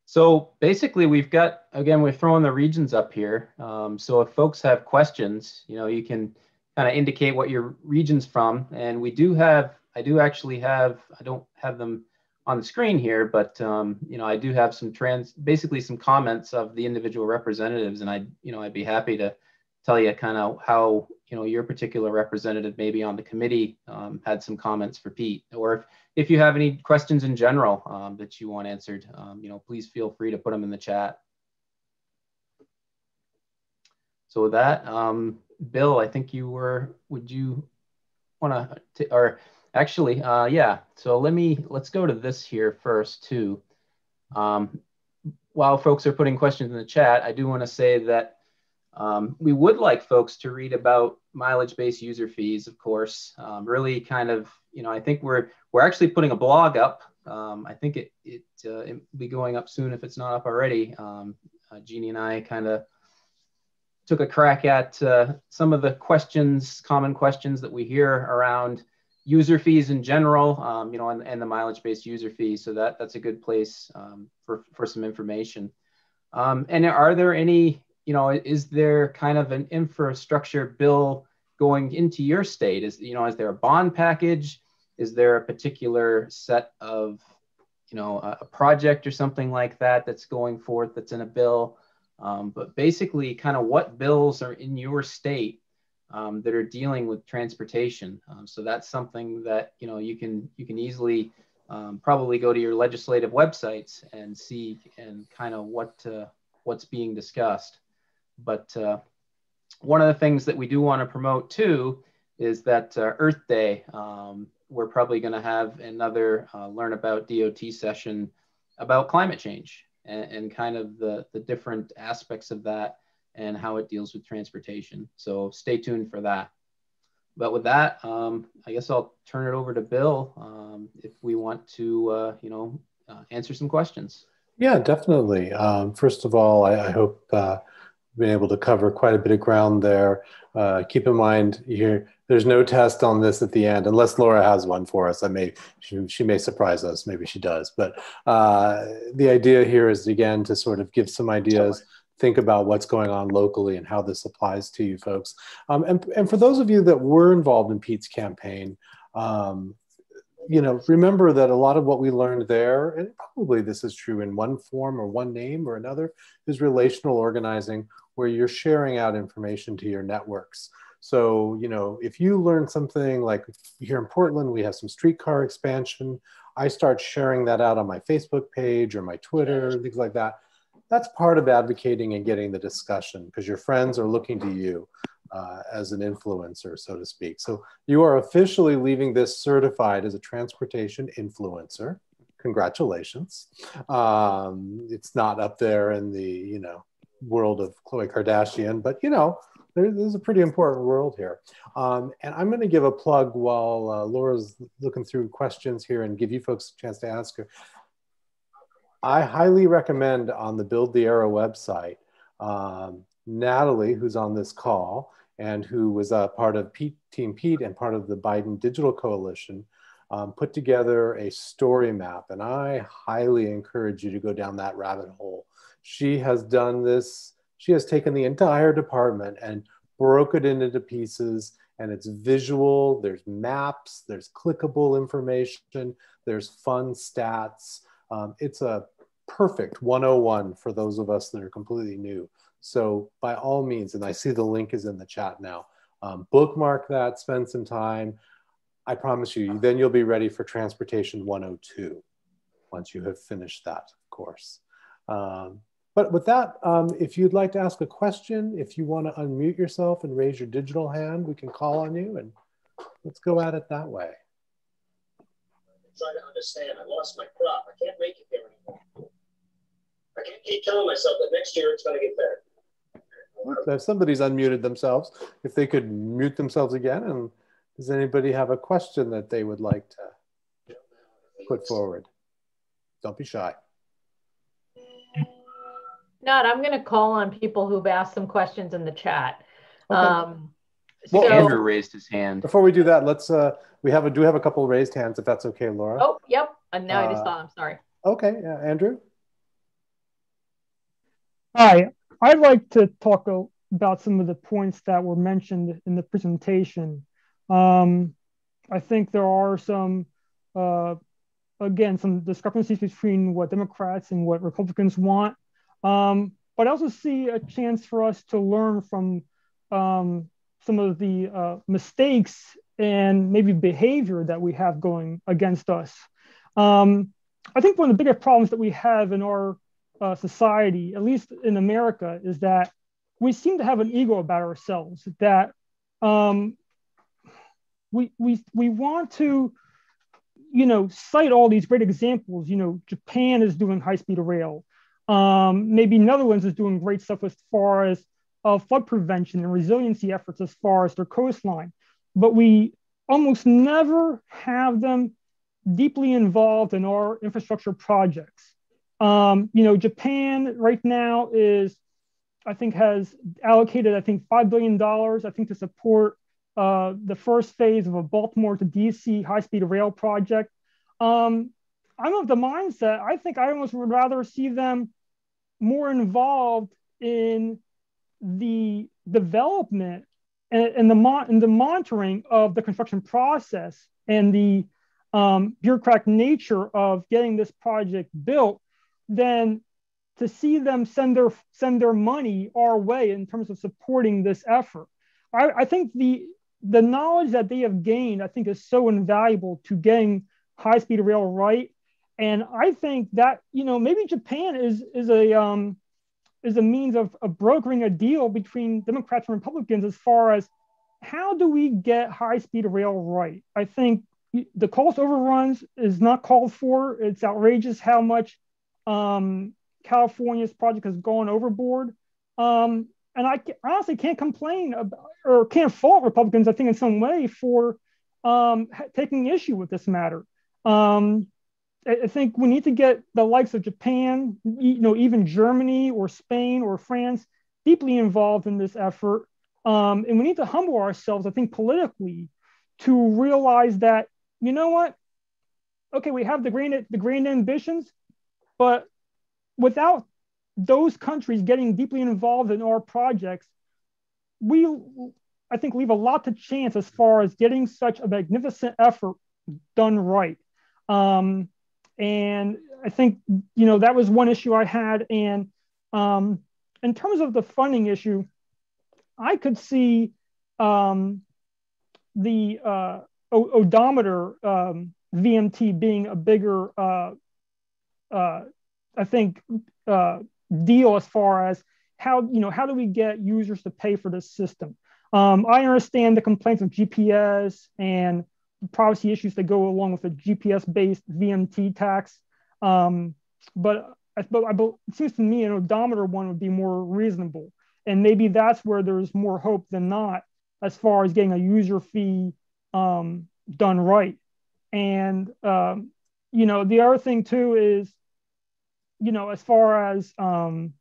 So basically we've got, again, we're throwing the regions up here. So if folks have questions, you can kind of indicate what your region's from. And I don't have them on the screen here, but I do have basically some comments of the individual representatives, and I'd be happy to tell you kind of how your particular representative maybe on the committee had some comments for Pete, or if you have any questions in general that you want answered, please feel free to put them in the chat. So with that, Bill, I think would you want to, or actually, yeah. So let's go to this here first too. While folks are putting questions in the chat, I do want to say that we would like folks to read about mileage-based user fees, of course. Really kind of, I think we're actually putting a blog up. I think it'll be going up soon if it's not up already. Jeannie and I kind of took a crack at some of the common questions that we hear around user fees in general, and the mileage-based user fees. So that's a good place for some information. And are there any, is there kind of an infrastructure bill going into your state? Is there a bond package? Is there a particular set of, a project or something like that that's going forth that's in a bill? But basically kind of what bills are in your state that are dealing with transportation. So that's something that, you can easily probably go to your legislative websites and see and kind of what's being discussed. But one of the things that we do want to promote too is that Earth Day, we're probably going to have another Learn About DOT session about climate change and kind of the different aspects of that and how it deals with transportation. So stay tuned for that. But with that, I guess I'll turn it over to Bill if we want to, answer some questions. Yeah, definitely. First of all, I hope we've been able to cover quite a bit of ground there. Keep in mind here, there's no test on this at the end, unless Laura has one for us. She may surprise us, maybe she does. But the idea here is, again, to sort of give some ideas, think about what's going on locally and how this applies to you folks. And for those of you that were involved in Pete's campaign, remember that a lot of what we learned there, and probably this is true in one form or one name or another, is relational organizing, where you're sharing out information to your networks. So, if you learn something like here in Portland, we have some streetcar expansion, I start sharing that out on my Facebook page or my Twitter, things like that. That's part of advocating and getting the discussion, because your friends are looking to you as an influencer, so to speak. So you are officially leaving this certified as a transportation influencer. Congratulations. It's not up there in the, world of Khloe Kardashian, but there's a pretty important world here. And I'm going to give a plug while Laura's looking through questions here and give you folks a chance to ask her. I highly recommend on the Build the Arrow website, Natalie, who's on this call and who was a part of Team Pete and part of the Biden Digital Coalition, put together a story map. And I highly encourage you to go down that rabbit hole. She has done this. She has taken the entire department and broke it into pieces, and it's visual. There's maps, there's clickable information, there's fun stats. It's a perfect 101 for those of us that are completely new. So by all means, and I see the link is in the chat now, bookmark that, spend some time. I promise you, then you'll be ready for Transportation 102 once you have finished that course. But with that, if you'd like to ask a question, if you want to unmute yourself and raise your digital hand, we can call on you, and let's go at it that way. I'm trying to understand. I lost my crop. I can't make it there anymore. I can't keep telling myself that next year it's going to get better. If somebody's unmuted themselves, if they could mute themselves again, and does anybody have a question that they would like to put forward? Don't be shy. Nat, I'm going to call on people who've asked some questions in the chat. Okay. Well, Andrew raised his hand. Before we do that, let's do we have a couple of raised hands, if that's okay, Laura. Oh, yep. And now I just saw them. Sorry. Okay, Andrew. Hi, I'd like to talk about some of the points that were mentioned in the presentation. I think there are some, again, some discrepancies between what Democrats and what Republicans want. But I also see a chance for us to learn from some of the mistakes and maybe behavior that we have going against us. I think one of the biggest problems that we have in our society, at least in America, is that we seem to have an ego about ourselves, that we want to, cite all these great examples. Japan is doing high-speed rail. Maybe Netherlands is doing great stuff as far as flood prevention and resiliency efforts as far as their coastline. But we almost never have them deeply involved in our infrastructure projects. Japan right now has allocated, $5 billion, to support the first phase of a Baltimore to DC high-speed rail project. I'm of the mindset, I almost would rather see them more involved in the development and the monitoring of the construction process and the bureaucratic nature of getting this project built than to see them send their money our way in terms of supporting this effort. I think the knowledge that they have gained, is so invaluable to getting high-speed rail right. And I think that, maybe Japan is a means of brokering a deal between Democrats and Republicans as far as how do we get high-speed rail right. I think the cost overruns is not called for. It's outrageous how much California's project has gone overboard. And I honestly can't complain about, or can't fault Republicans, in some way for taking issue with this matter. I think we need to get the likes of Japan, even Germany or Spain or France deeply involved in this effort. And we need to humble ourselves, politically, to realize that, okay, we have the grand ambitions, but without those countries getting deeply involved in our projects, we, leave a lot to chance as far as getting such a magnificent effort done right. And I think, that was one issue I had. And in terms of the funding issue, I could see the odometer VMT being a bigger, deal as far as how do we get users to pay for this system. I understand the complaints of GPS and privacy issues that go along with a GPS-based VMT tax. But it seems to me an odometer one would be more reasonable. And maybe that's where there's more hope than not as far as getting a user fee done right. And, the other thing too is as far as some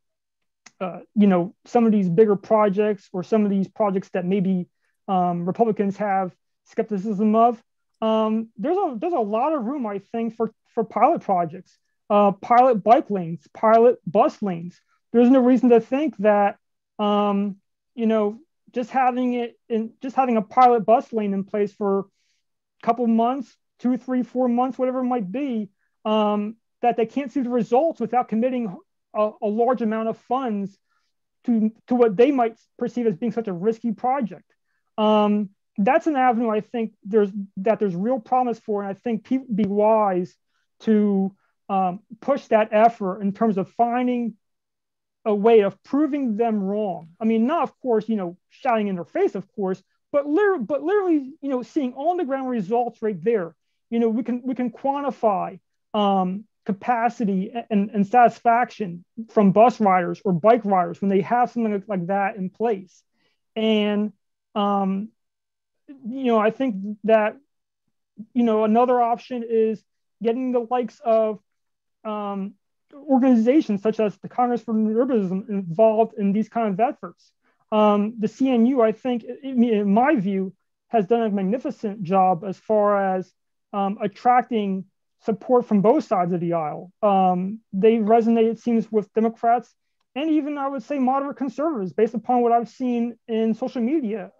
of these bigger projects or some of these projects that maybe Republicans have skepticism of, there's a lot of room, I think, for pilot projects, pilot bike lanes, pilot bus lanes. There's no reason to think that just having a pilot bus lane in place for a couple months, 2, 3, 4 months, whatever it might be, that they can't see the results without committing a large amount of funds to what they might perceive as being such a risky project. That's an avenue I think there's real promise for, and I think people would be wise to push that effort in terms of finding a way of proving them wrong. I mean, not of course, shouting in their face, of course, but literally, seeing on the ground results right there. We can quantify capacity and satisfaction from bus riders or bike riders when they have something like that in place. And I think that another option is getting the likes of organizations such as the Congress for Urbanism involved in these kind of efforts. The CNU, I think, in my view, has done a magnificent job as far as attracting support from both sides of the aisle. They resonate, it seems, with Democrats and even, I would say, moderate conservatives, based upon what I've seen in social media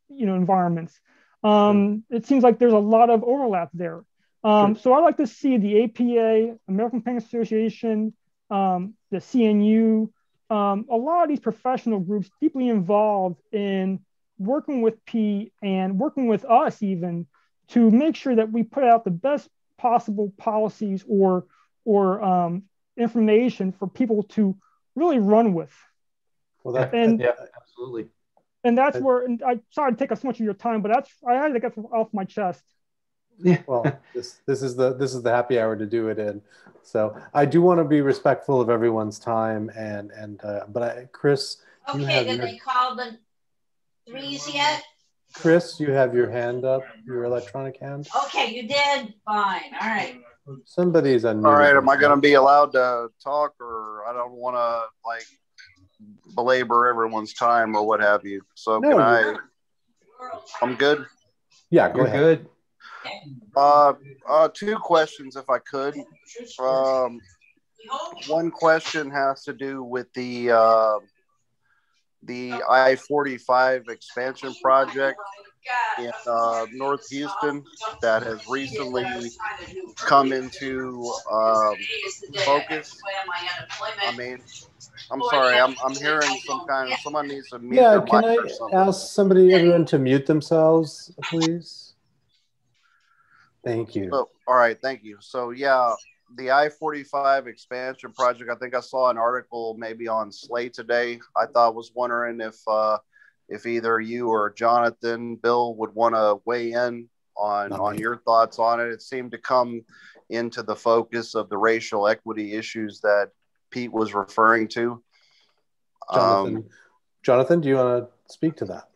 environments. It seems like there's a lot of overlap there. So I like to see the APA, American Planning Association, the CNU, a lot of these professional groups deeply involved in working with Pete and working with us even to make sure that we put out the best possible policies or information for people to really run with. Well, yeah, absolutely. And that's where, and I'm sorry to take up so much of your time, but I had to get off my chest. Yeah. Well, this is the happy hour to do it in. So I do want to be respectful of everyone's time, but Chris, okay, did they call the threes yet? Chris, you have your hand up, your electronic hand. Okay, you did. Fine. All right. Somebody's unmuted. All right, am I going to be allowed to talk, or I don't want to belabor everyone's time or what have you? So no, I'm good. Yeah, go ahead. Good. 2 questions, if I could. One question has to do with the I-45 expansion project in North Houston that has recently come into focus. I mean, I'm sorry, I'm hearing someone needs to mute their mic or something. Can I ask everyone to mute themselves, please? Thank you. So, all right, thank you. So yeah, the I-45 expansion project, I think I saw an article maybe on Slate today. Was wondering if either you or Jonathan, Bill, would want to weigh in on your thoughts on it. It seemed to come into the focus of the racial equity issues that Pete was referring to. Jonathan, do you want to speak to that?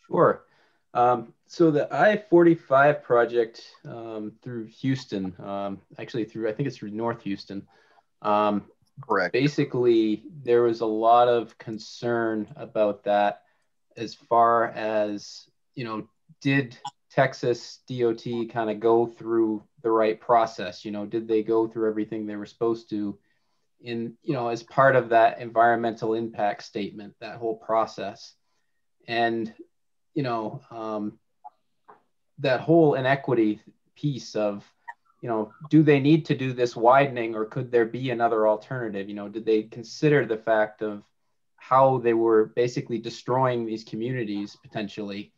Sure. So the I-45 project through Houston, actually I think it's through North Houston. Correct. Basically, there was a lot of concern about that as far as, did Texas DOT kind of go through the right process? Did they go through everything they were supposed to in, as part of that environmental impact statement, that whole process? And, that whole inequity piece of, do they need to do this widening, or could there be another alternative? Did they consider the fact of how they were basically destroying these communities potentially,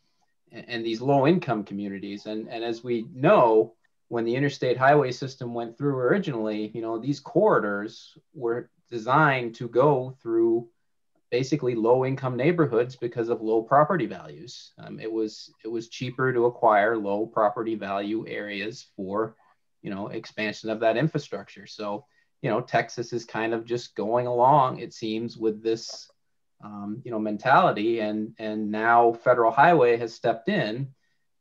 and these low income communities? And as we know, when the interstate highway system went through originally, these corridors were designed to go through basically low income neighborhoods because of low property values. It was cheaper to acquire low property value areas for, expansion of that infrastructure. So, Texas is kind of just going along, it seems, with this, mentality. And now Federal Highway has stepped in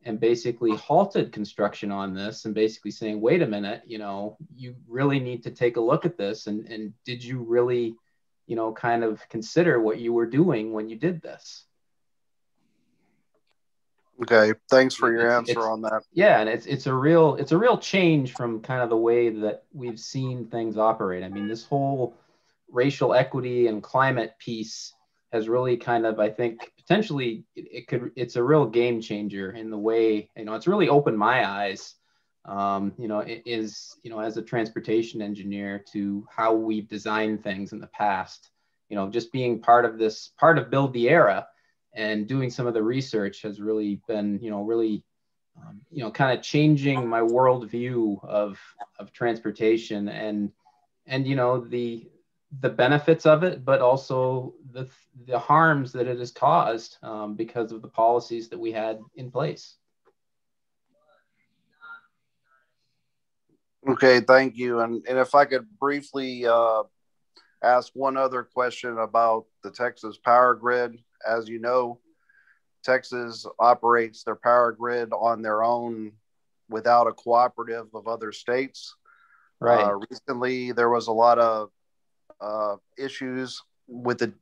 and basically halted construction on this and basically saying, wait a minute, you know, you really need to take a look at this. And did you really, you know, kind of consider what you were doing when you did this? Okay, thanks for your answer on that. Yeah, and it's a real change from kind of the way that we've seen things operate. I mean, this whole racial equity and climate piece has really kind of, I think, potentially it's a real game changer in the way, you know, it's really opened my eyes, you know, it is, you know, as a transportation engineer to how we've designed things in the past. You know, just being part of Build the Era and doing some of the research has really been, you know, really, you know, kind of changing my worldview of transportation and, you know, the benefits of it, but also the harms that it has caused because of the policies that we had in place. Okay, thank you. And if I could briefly ask one other question about the Texas power grid. As you know, Texas operates their power grid on their own without a cooperative of other states. Right. Recently, there was a lot of issues with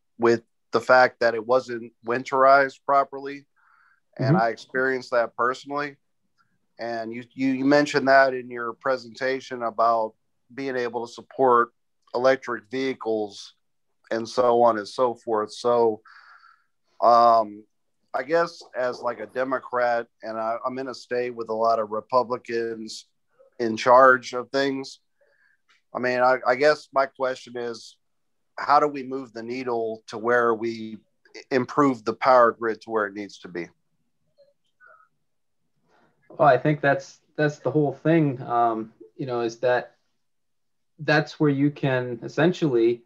the fact that it wasn't winterized properly, and I experienced that personally. And you mentioned that in your presentation about being able to support electric vehicles and so on and so forth. So I guess as like a Democrat, and I'm in a state with a lot of Republicans in charge of things. I mean, I guess my question is, how do we move the needle to where we improve the power grid to where it needs to be? Well, I think that's the whole thing, you know, is that's where you can essentially,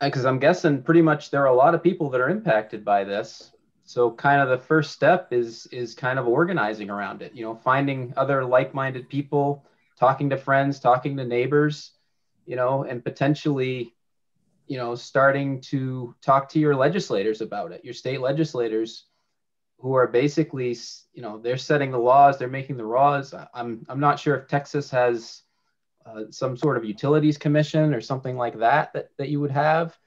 because I'm guessing pretty much there are a lot of people that are impacted by this. So kind of the first step is kind of organizing around it, you know, finding other like-minded people, talking to friends, talking to neighbors, you know, and potentially, you know, starting to talk to your legislators about it, your state legislators, who are basically, you know, they're setting the laws, they're making the laws. I'm not sure if Texas has some sort of utilities commission or something like that you would have,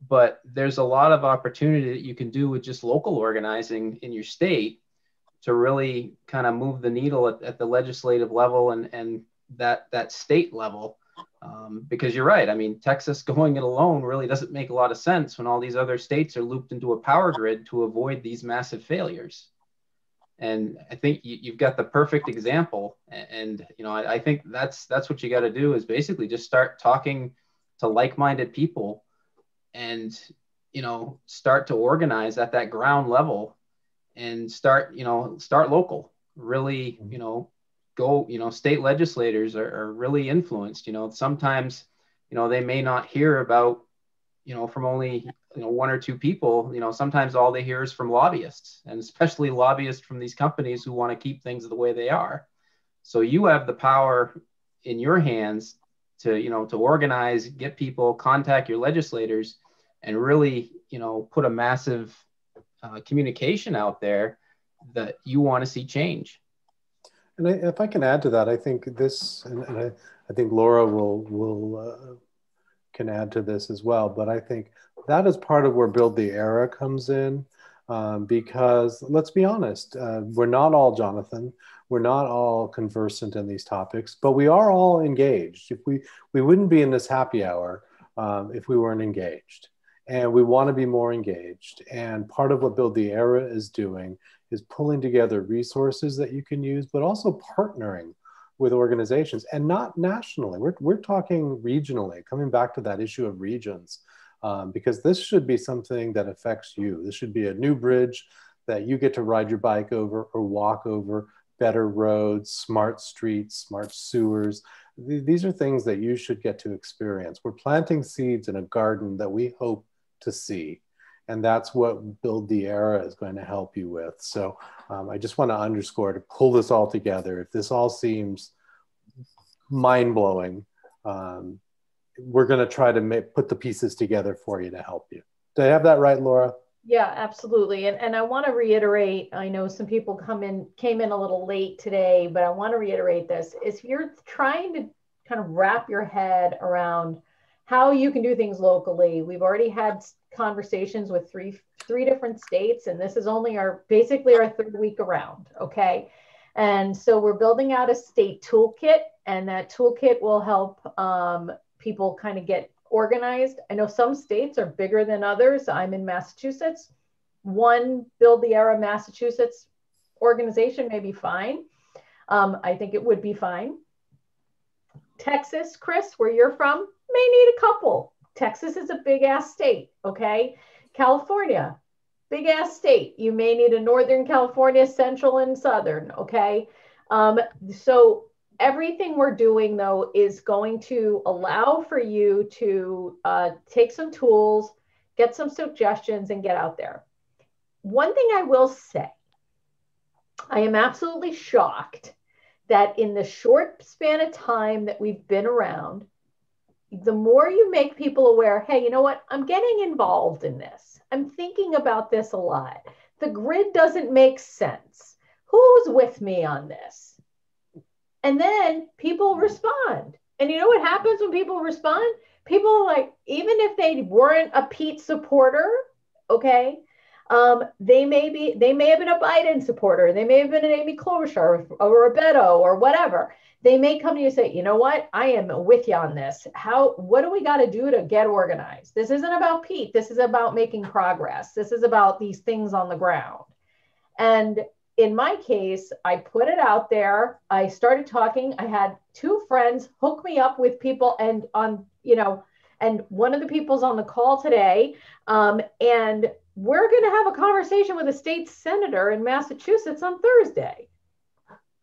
but there's a lot of opportunity that you can do with just local organizing in your state to really kind of move the needle at the legislative level and that state level. Because you're right. I mean, Texas going it alone really doesn't make a lot of sense when all these other states are looped into a power grid to avoid these massive failures. And I think you've got the perfect example. And you know, I think that's what you got to do is basically just start talking to like-minded people and, you know, start to organize at that ground level and start local, really, you know, go, you know, state legislators are really influenced. You know, sometimes, you know, they may not hear about, you know, from only, you know, one or two people. You know, sometimes all they hear is from lobbyists, and especially lobbyists from these companies who want to keep things the way they are. So you have the power in your hands to, you know, to organize, get people, contact your legislators, and really, you know, put a massive communication out there that you want to see change. And if I can add to that, I think this, and I think Laura will can add to this as well. But I think that is part of where Build the Era comes in, because let's be honest, we're not all Jonathan, we're not all conversant in these topics, but we are all engaged. If we wouldn't be in this happy hour if we weren't engaged, and we want to be more engaged. And part of what Build the Era is doing is pulling together resources that you can use, but also partnering with organizations, and not nationally. We're talking regionally, coming back to that issue of regions, because this should be something that affects you. This should be a new bridge that you get to ride your bike over or walk over, better roads, smart streets, smart sewers. These are things that you should get to experience. We're planting seeds in a garden that we hope to see. And that's what Build the Era is going to help you with. So I just want to underscore, to pull this all together, if this all seems mind-blowing, we're going to try to put the pieces together for you to help you. Did I have that right, Laura? Yeah, absolutely. And I want to reiterate, I know some people came in a little late today, but I want to reiterate this. If you're trying to kind of wrap your head around how you can do things locally, we've already had conversations with three different states, and this is only basically our third week around, okay? And so we're building out a state toolkit, and that toolkit will help people kind of get organized. I know some states are bigger than others. I'm in Massachusetts. One Build the Era Massachusetts organization may be fine. I think it would be fine. Texas, Chris, where you're from, may need a couple. Texas is a big ass state, okay? California, big ass state. You may need a Northern California, Central and Southern, okay? So everything we're doing, though, is going to allow for you to take some tools, get some suggestions, and get out there. One thing I will say, I am absolutely shocked that in the short span of time that we've been around, the more you make people aware, hey, you know what? I'm getting involved in this. I'm thinking about this a lot. The grid doesn't make sense. Who's with me on this? And then people respond. And you know what happens when people respond? People like, even if they weren't a Pete supporter, okay, they may have been a Biden supporter. They may have been an Amy Klobuchar or a Beto or whatever. They may come to you and say, you know what? I am with you on this. What do we got to do to get organized? This isn't about Pete. This is about making progress. This is about these things on the ground. And in my case, I put it out there. I started talking. I had two friends hook me up with people, and and one of the people's on the call today. And we're going to have a conversation with a state senator in Massachusetts on Thursday.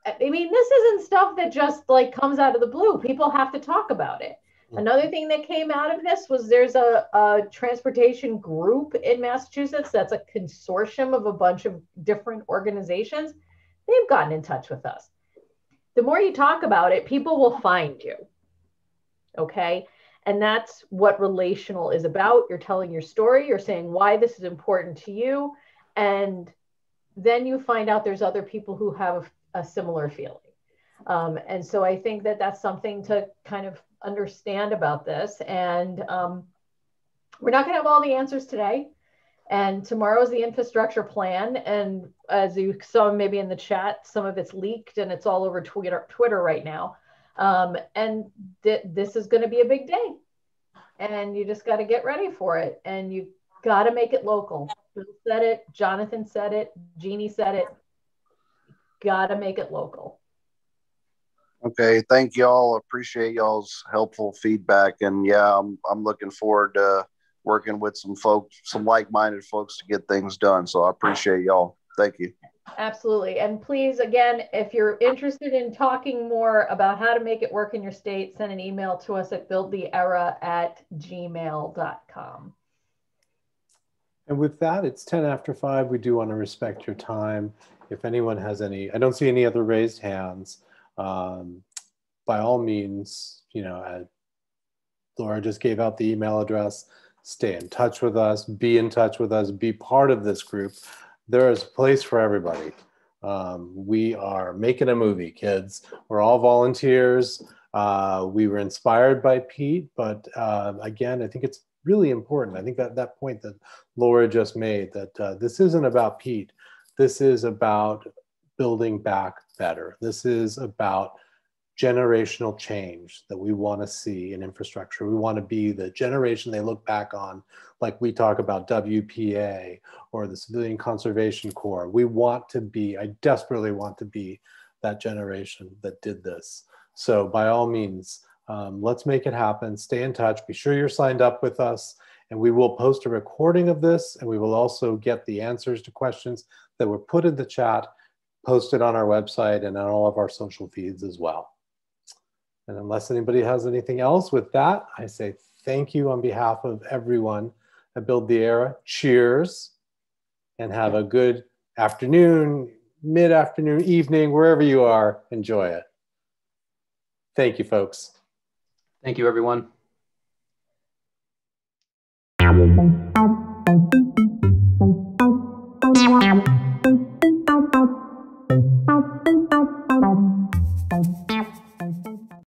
I mean, this isn't stuff that just like comes out of the blue. People have to talk about it. Another thing that came out of this was there's a transportation group in Massachusetts that's a consortium of a bunch of different organizations. They've gotten in touch with us. The more you talk about it, people will find you. Okay? And that's what relational is about. You're telling your story. You're saying why this is important to you. And then you find out there's other people who have a similar feeling. And so I think that that's something to kind of understand about this. And we're not going to have all the answers today. And tomorrow is the infrastructure plan. And as you saw maybe in the chat, some of it's leaked and it's all over Twitter right now. And this is going to be a big day. And you just got to get ready for it. And you got to make it local. Bill said it. Jonathan said it. Jeannie said it. Got to make it local. Okay, thank y'all. Appreciate y'all's helpful feedback, and yeah, I'm looking forward to working with some folks, some like-minded folks, to get things done. So I appreciate y'all. Thank you. Absolutely, and please, again, if you're interested in talking more about how to make it work in your state, send an email to us at buildtheera@gmail.com. And with that, it's 10 after 5. We do want to respect your time. If anyone has any, I don't see any other raised hands. By all means, Laura just gave out the email address. Stay in touch with us, be in touch with us, be part of this group. There is a place for everybody. We are making a movie, kids. We're all volunteers. We were inspired by Pete, but again, I think it's really important. I think that point that Laura just made, that this isn't about Pete. This is about building back better. This is about generational change that we want to see in infrastructure. We want to be the generation they look back on, like we talk about WPA or the Civilian Conservation Corps. We want to be, I desperately want to be that generation that did this. So by all means, let's make it happen. Stay in touch. Be sure you're signed up with us, and we will post a recording of this, and we will also get the answers to questions that were put in the chat, posted on our website and on all of our social feeds as well. And unless anybody has anything else, with that, I say thank you on behalf of everyone at Build the Era. Cheers, and have a good afternoon, mid-afternoon, evening, wherever you are. Enjoy it. Thank you, folks. Thank you, everyone.